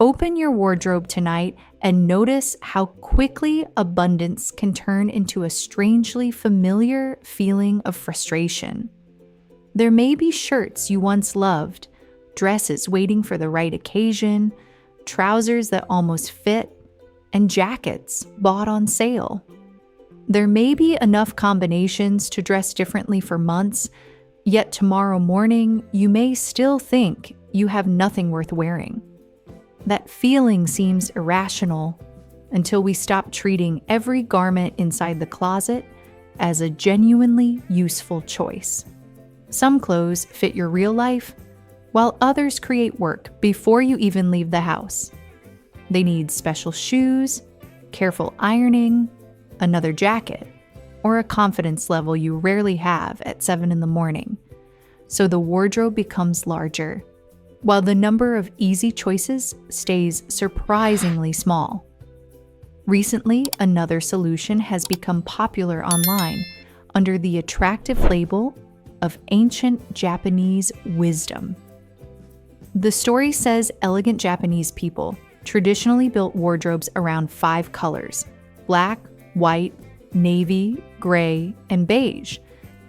Open your wardrobe tonight and notice how quickly abundance can turn into a strangely familiar feeling of frustration. There may be shirts you once loved, dresses waiting for the right occasion, trousers that almost fit, and jackets bought on sale. There may be enough combinations to dress differently for months, yet tomorrow morning you may still think you have nothing worth wearing. That feeling seems irrational until we stop treating every garment inside the closet as a genuinely useful choice. Some clothes fit your real life, while others create work before you even leave the house. They need special shoes, careful ironing, another jacket, or a confidence level you rarely have at 7 in the morning. So the wardrobe becomes larger, while the number of easy choices stays surprisingly small. Recently, another solution has become popular online under the attractive label of ancient Japanese wisdom. The story says elegant Japanese people traditionally built wardrobes around 5 colors: black, white, navy, gray, and beige.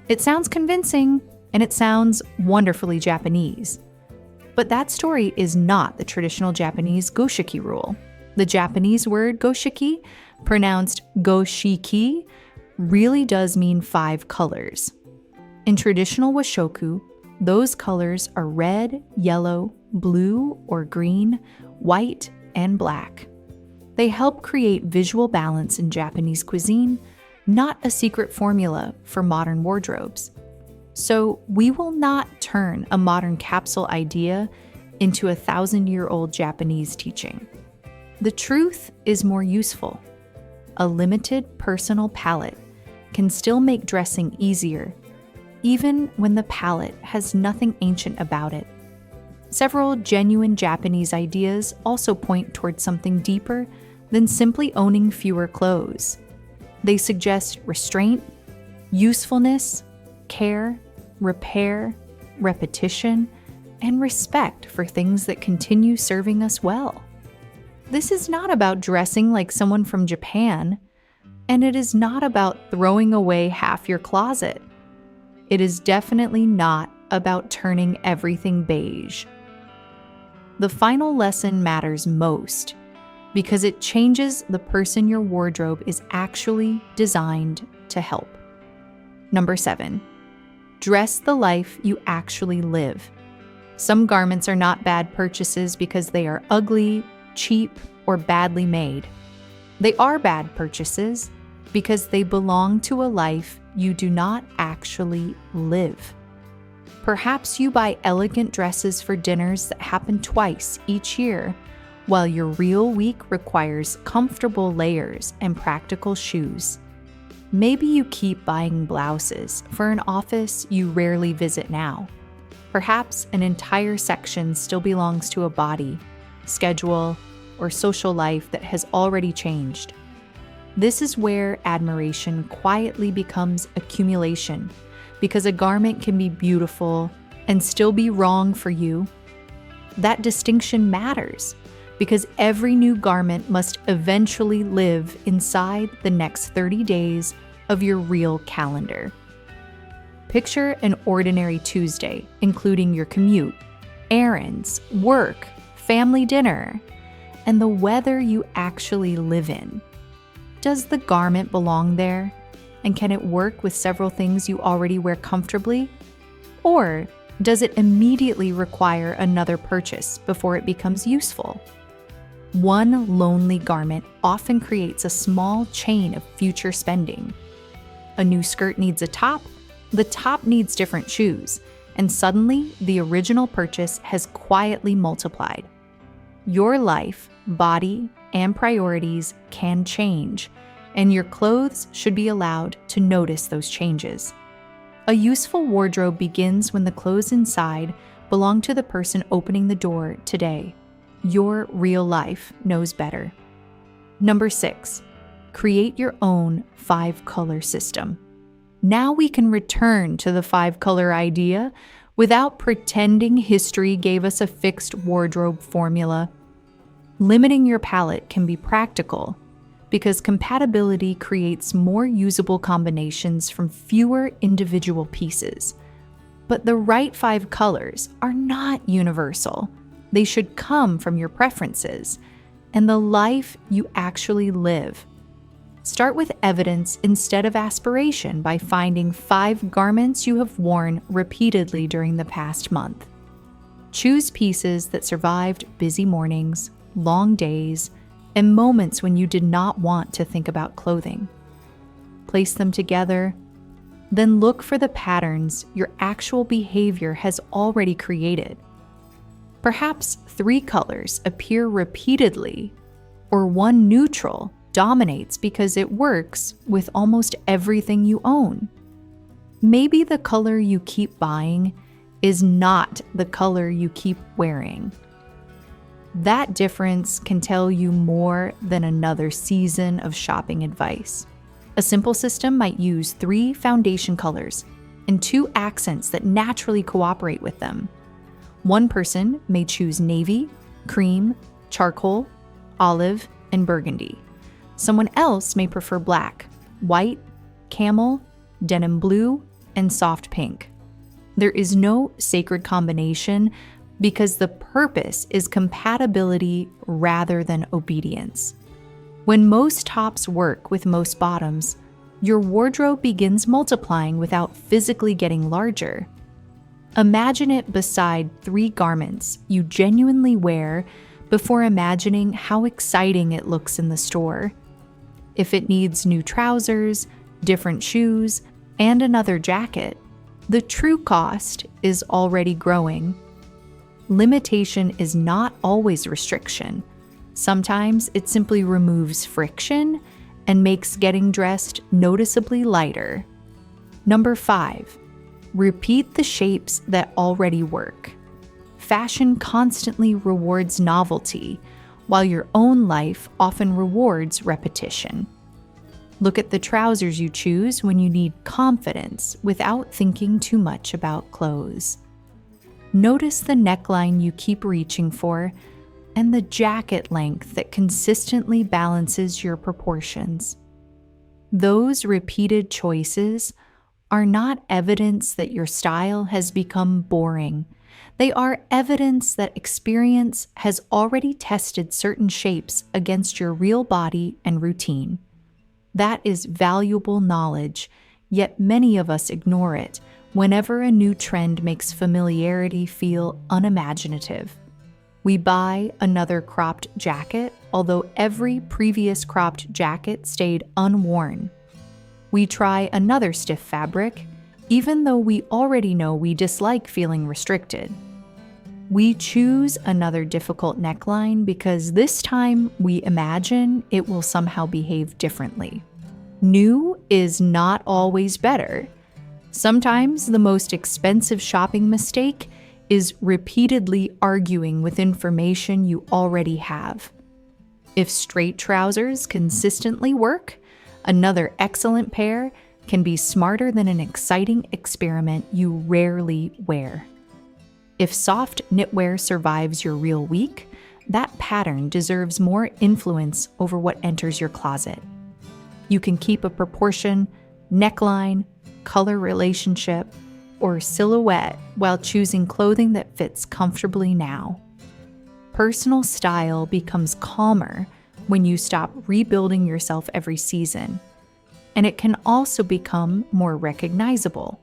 It sounds convincing, and it sounds wonderfully Japanese. But that story is not the traditional Japanese goshiki rule. The Japanese word goshiki, pronounced goshiki, really does mean 5 colors. In traditional washoku, those colors are red, yellow, blue or green, white, and black. They help create visual balance in Japanese cuisine, not a secret formula for modern wardrobes. So we will not turn a modern capsule idea into a 1,000-year-old Japanese teaching. The truth is more useful. A limited personal palette can still make dressing easier, even when the palette has nothing ancient about it. Several genuine Japanese ideas also point towards something deeper than simply owning fewer clothes. They suggest restraint, usefulness, care, repair, repetition, and respect for things that continue serving us well. This is not about dressing like someone from Japan, and it is not about throwing away half your closet. It is definitely not about turning everything beige. The final lesson matters most because it changes the person your wardrobe is actually designed to help. Number 7. Dress the life you actually live. Some garments are not bad purchases because they are ugly, cheap, or badly made. They are bad purchases because they belong to a life you do not actually live. Perhaps you buy elegant dresses for dinners that happen twice each year, while your real week requires comfortable layers and practical shoes. Maybe you keep buying blouses for an office you rarely visit now. Perhaps an entire section still belongs to a body, schedule, or social life that has already changed. This is where admiration quietly becomes accumulation, because a garment can be beautiful and still be wrong for you. That distinction matters, because every new garment must eventually live inside the next 30 days of your real calendar. Picture an ordinary Tuesday, including your commute, errands, work, family dinner, and the weather you actually live in. Does the garment belong there? And can it work with several things you already wear comfortably? Or does it immediately require another purchase before it becomes useful? One lonely garment often creates a small chain of future spending. A new skirt needs a top, the top needs different shoes, and suddenly the original purchase has quietly multiplied. Your life, body, and priorities can change, and your clothes should be allowed to notice those changes. A useful wardrobe begins when the clothes inside belong to the person opening the door today. Your real life knows better. Number 6, create your own 5-color system. Now we can return to the 5-color idea without pretending history gave us a fixed wardrobe formula. Limiting your palette can be practical because compatibility creates more usable combinations from fewer individual pieces. But the right 5 colors are not universal. They should come from your preferences and the life you actually live. Start with evidence instead of aspiration by finding 5 garments you have worn repeatedly during the past month. Choose pieces that survived busy mornings, long days, and moments when you did not want to think about clothing. Place them together, then look for the patterns your actual behavior has already created. Perhaps 3 colors appear repeatedly, or one neutral dominates because it works with almost everything you own. Maybe the color you keep buying is not the color you keep wearing. That difference can tell you more than another season of shopping advice. A simple system might use 3 foundation colors and 2 accents that naturally cooperate with them. One person may choose navy, cream, charcoal, olive, and burgundy. Someone else may prefer black, white, camel, denim blue, and soft pink. There is no sacred combination because the purpose is compatibility rather than obedience. When most tops work with most bottoms, your wardrobe begins multiplying without physically getting larger. Imagine it beside 3 garments you genuinely wear before imagining how exciting it looks in the store. If it needs new trousers, different shoes, and another jacket, the true cost is already growing. Limitation is not always restriction. Sometimes it simply removes friction and makes getting dressed noticeably lighter. Number 5, repeat the shapes that already work. Fashion constantly rewards novelty, while your own life often rewards repetition. Look at the trousers you choose when you need confidence without thinking too much about clothes. Notice the neckline you keep reaching for and the jacket length that consistently balances your proportions. Those repeated choices are not evidence that your style has become boring. They are evidence that experience has already tested certain shapes against your real body and routine. That is valuable knowledge, yet many of us ignore it whenever a new trend makes familiarity feel unimaginative. We buy another cropped jacket, although every previous cropped jacket stayed unworn. We try another stiff fabric, even though we already know we dislike feeling restricted. We choose another difficult neckline because this time we imagine it will somehow behave differently. New is not always better. Sometimes the most expensive shopping mistake is repeatedly arguing with information you already have. If straight trousers consistently work, another excellent pair can be smarter than an exciting experiment you rarely wear. If soft knitwear survives your real week, that pattern deserves more influence over what enters your closet. You can keep a proportion, neckline, color relationship, or silhouette while choosing clothing that fits comfortably now. Personal style becomes calmer when you stop rebuilding yourself every season, and it can also become more recognizable.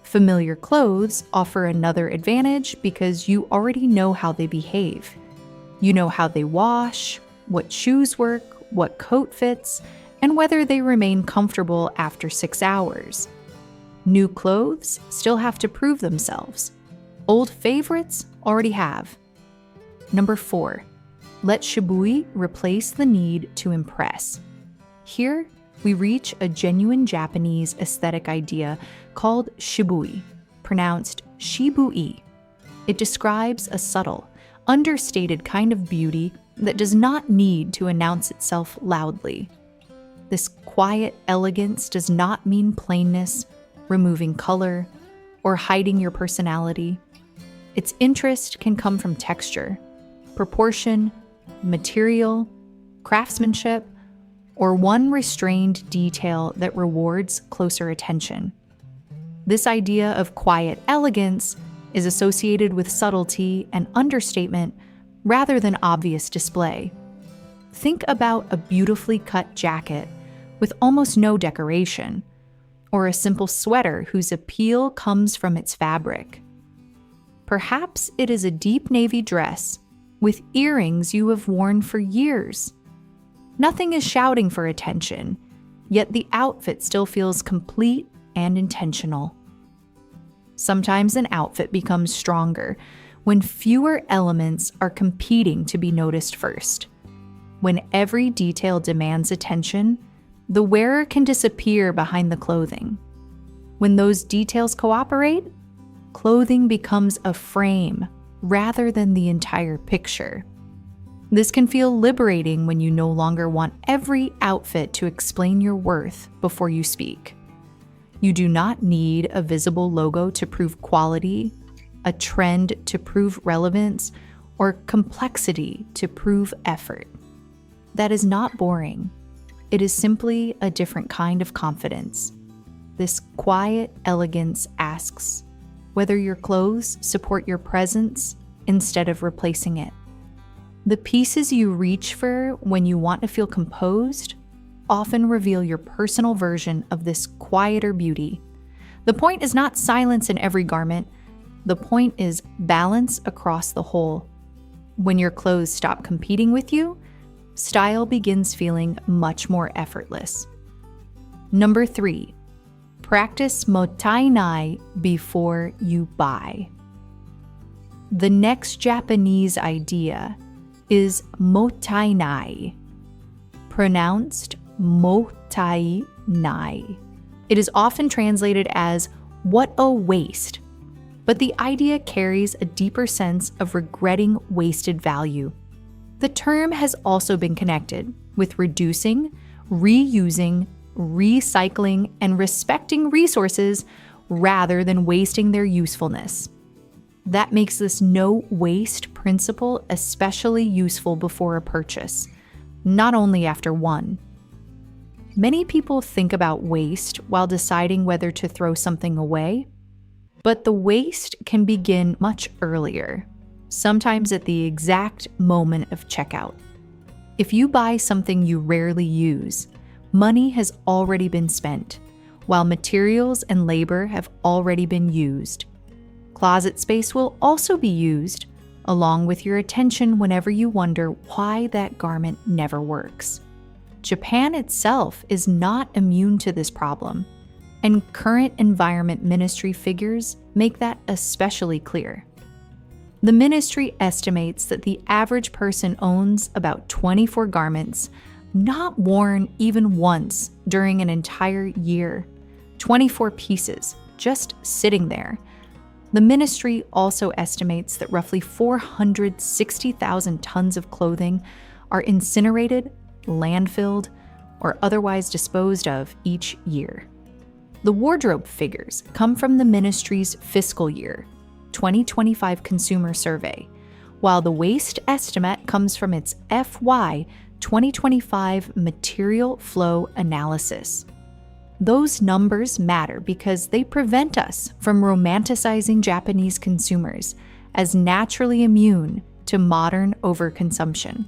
Familiar clothes offer another advantage because you already know how they behave. You know how they wash, what shoes work, what coat fits, and whether they remain comfortable after 6 hours. New clothes still have to prove themselves. Old favorites already have. Number 4, let Shibui replace the need to impress. Here, we reach a genuine Japanese aesthetic idea called Shibui, pronounced Shibui. It describes a subtle, understated kind of beauty that does not need to announce itself loudly. This quiet elegance does not mean plainness, removing color, or hiding your personality. Its interest can come from texture, proportion, material, craftsmanship, or one restrained detail that rewards closer attention. This idea of quiet elegance is associated with subtlety and understatement rather than obvious display. Think about a beautifully cut jacket with almost no decoration, or a simple sweater whose appeal comes from its fabric. Perhaps it is a deep navy dress with earrings you have worn for years. Nothing is shouting for attention, yet the outfit still feels complete and intentional. Sometimes an outfit becomes stronger when fewer elements are competing to be noticed first. When every detail demands attention, the wearer can disappear behind the clothing. When those details cooperate, clothing becomes a frame rather than the entire picture. This can feel liberating when you no longer want every outfit to explain your worth before you speak. You do not need a visible logo to prove quality, a trend to prove relevance, or complexity to prove effort. That is not boring. It is simply a different kind of confidence. This quiet elegance asks whether your clothes support your presence instead of replacing it. The pieces you reach for when you want to feel composed often reveal your personal version of this quieter beauty. The point is not silence in every garment. The point is balance across the whole. When your clothes stop competing with you, style begins feeling much more effortless. Number 3, practice mottainai before you buy. The next Japanese idea is mottainai, pronounced mottainai. It is often translated as "what a waste," but the idea carries a deeper sense of regretting wasted value. The term has also been connected with reducing, reusing, recycling, and respecting resources rather than wasting their usefulness. That makes this no waste principle especially useful before a purchase, not only after one. Many people think about waste while deciding whether to throw something away, but the waste can begin much earlier, sometimes at the exact moment of checkout. If you buy something you rarely use, money has already been spent, while materials and labor have already been used. Closet space will also be used, along with your attention whenever you wonder why that garment never works. Japan itself is not immune to this problem, and current environment ministry figures make that especially clear. The ministry estimates that the average person owns about 24 garments, not worn even once during an entire year. 24 pieces, just sitting there. The ministry also estimates that roughly 460,000 tons of clothing are incinerated, landfilled, or otherwise disposed of each year. The wardrobe figures come from the ministry's fiscal year, 2025 consumer survey, while the waste estimate comes from its FY 2025 material flow analysis. Those numbers matter because they prevent us from romanticizing Japanese consumers as naturally immune to modern overconsumption.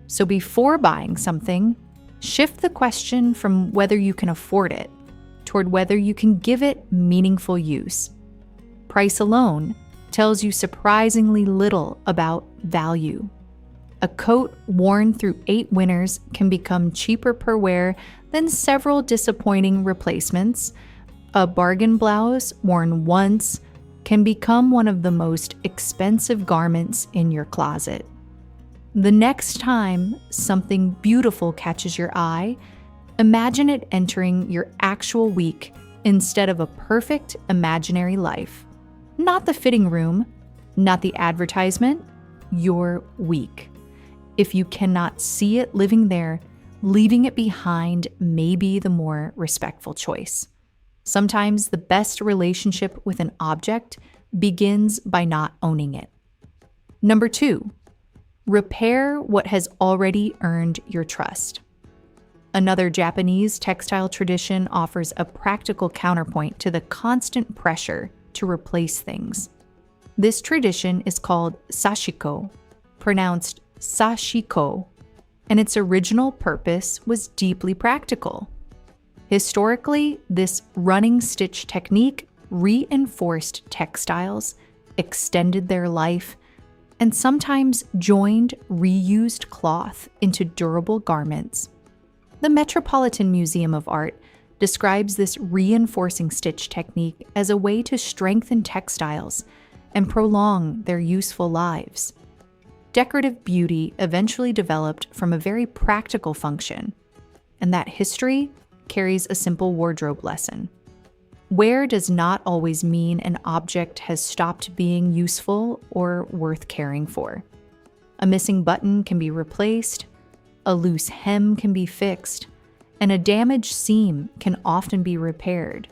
So before buying something, shift the question from whether you can afford it toward whether you can give it meaningful use. Price alone tells you surprisingly little about value. A coat worn through 8 winters can become cheaper per wear than several disappointing replacements. A bargain blouse worn once can become one of the most expensive garments in your closet. The next time something beautiful catches your eye, imagine it entering your actual week instead of a perfect imaginary life. Not the fitting room, not the advertisement, your week. If you cannot see it living there, leaving it behind may be the more respectful choice. Sometimes the best relationship with an object begins by not owning it. Number 2, Repair what has already earned your trust. Another Japanese textile tradition offers a practical counterpoint to the constant pressure to replace things. This tradition is called sashiko, pronounced sashiko, and its original purpose was deeply practical. Historically, this running stitch technique reinforced textiles, extended their life, and sometimes joined reused cloth into durable garments. The Metropolitan Museum of Art describes this reinforcing stitch technique as a way to strengthen textiles and prolong their useful lives. Decorative beauty eventually developed from a very practical function, and that history carries a simple wardrobe lesson. Wear does not always mean an object has stopped being useful or worth caring for. A missing button can be replaced, a loose hem can be fixed, and a damaged seam can often be repaired.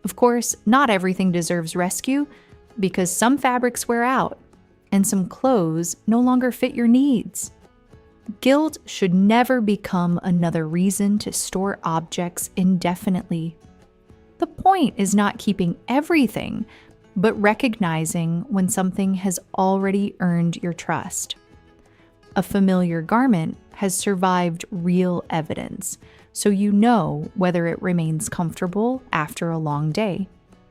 Of course, not everything deserves rescue because some fabrics wear out and some clothes no longer fit your needs. Guilt should never become another reason to store objects indefinitely. The point is not keeping everything, but recognizing when something has already earned your trust. A familiar garment has survived real evidence, so you know whether it remains comfortable after a long day.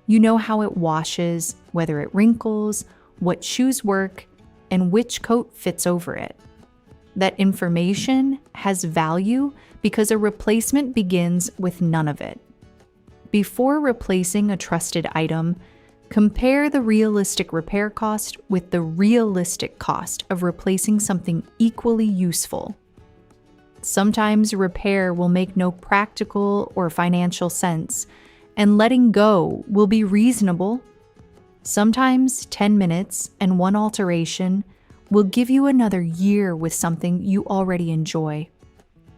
You know how it washes, whether it wrinkles, what shoes work, and which coat fits over it. That information has value because a replacement begins with none of it. Before replacing a trusted item, compare the realistic repair cost with the realistic cost of replacing something equally useful. Sometimes repair will make no practical or financial sense, and letting go will be reasonable. Sometimes 10 minutes and one alteration will give you another year with something you already enjoy.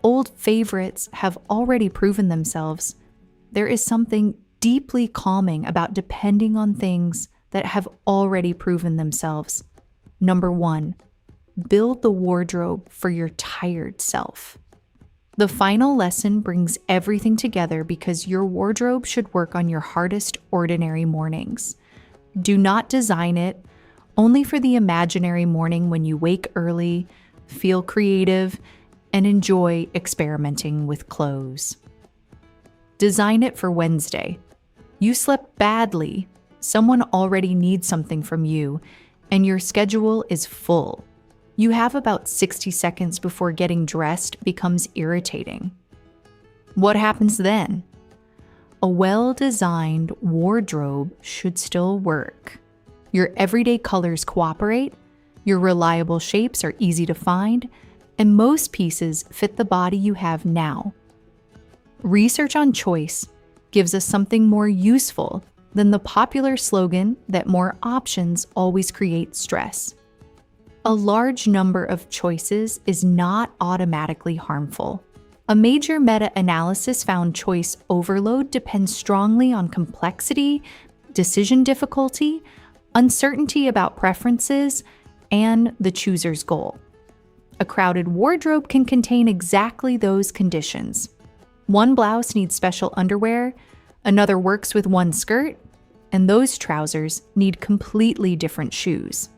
Old favorites have already proven themselves. There is something deeply calming about depending on things that have already proven themselves. Number 1, build the wardrobe for your tired self. The final lesson brings everything together because your wardrobe should work on your hardest ordinary mornings. Do not design it only for the imaginary morning when you wake early, feel creative, and enjoy experimenting with clothes. Design it for Wednesday. You slept badly, someone already needs something from you, and your schedule is full. You have about 60 seconds before getting dressed becomes irritating. What happens then? A well-designed wardrobe should still work. Your everyday colors cooperate, your reliable shapes are easy to find, and most pieces fit the body you have now. Research on choice gives us something more useful than the popular slogan that more options always create stress. A large number of choices is not automatically harmful. A major meta-analysis found choice overload depends strongly on complexity, decision difficulty, uncertainty about preferences, and the chooser's goal. A crowded wardrobe can contain exactly those conditions. One blouse needs special underwear, another works with one skirt, and those trousers need completely different shoes.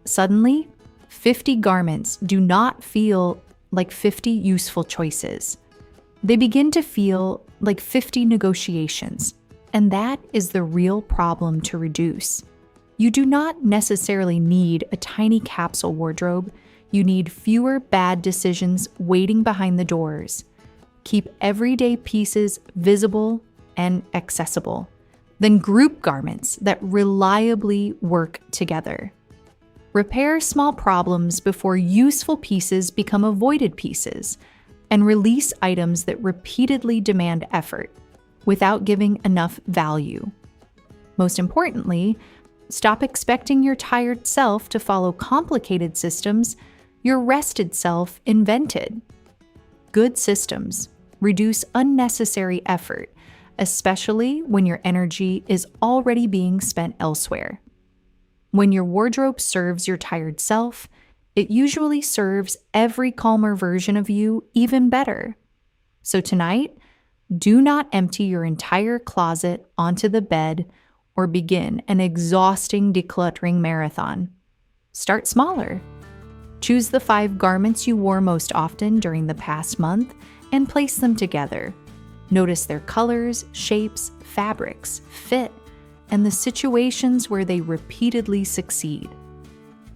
Suddenly, 50 garments do not feel like 50 useful choices. They begin to feel like 50 negotiations, and that is the real problem to reduce. You do not necessarily need a tiny capsule wardrobe. You need fewer bad decisions waiting behind the doors. Keep everyday pieces visible and accessible. Then group garments that reliably work together. Repair small problems before useful pieces become avoided pieces, and release items that repeatedly demand effort without giving enough value. Most importantly, stop expecting your tired self to follow complicated systems your rested self invented. Good systems reduce unnecessary effort, especially when your energy is already being spent elsewhere. When your wardrobe serves your tired self, It usually serves every calmer version of you even better. So tonight, do not empty your entire closet onto the bed or begin an exhausting decluttering marathon. Start smaller. Choose the 5 garments you wore most often during the past month and place them together. Notice their colors, shapes, fabrics, fit, and the situations where they repeatedly succeed.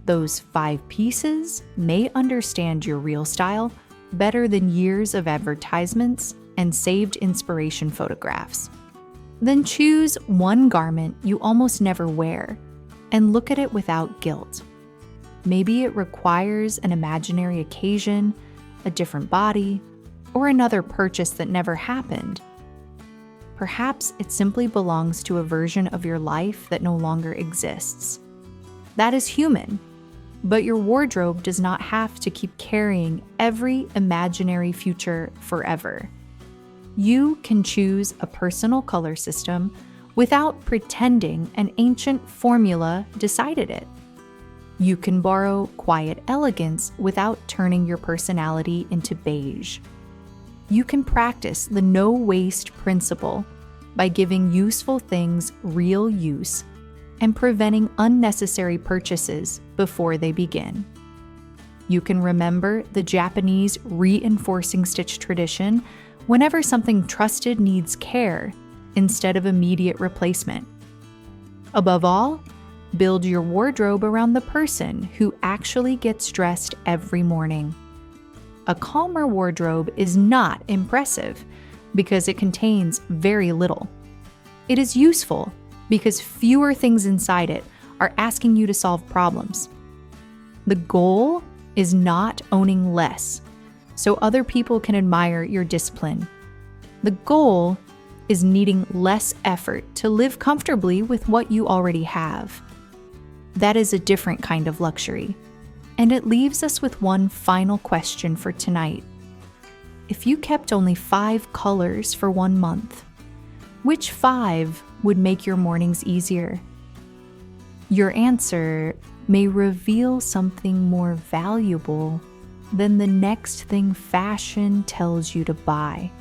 Those 5 pieces may understand your real style better than years of advertisements and saved inspiration photographs. Then choose one garment you almost never wear and look at it without guilt. Maybe it requires an imaginary occasion, a different body, or another purchase that never happened. Perhaps it simply belongs to a version of your life that no longer exists. That is human, but your wardrobe does not have to keep carrying every imaginary future forever. You can choose a personal color system without pretending an ancient formula decided it. You can borrow quiet elegance without turning your personality into beige. You can practice the no-waste principle by giving useful things real use and preventing unnecessary purchases before they begin. You can remember the Japanese reinforcing stitch tradition whenever something trusted needs care instead of immediate replacement. Above all, build your wardrobe around the person who actually gets dressed every morning. A calmer wardrobe is not impressive because it contains very little. It is useful because fewer things inside it are asking you to solve problems. The goal is not owning less, so other people can admire your discipline. The goal is needing less effort to live comfortably with what you already have. That is a different kind of luxury. And it leaves us with one final question for tonight. If you kept only 5 colors for 1 month, which 5 would make your mornings easier? Your answer may reveal something more valuable than the next thing fashion tells you to buy.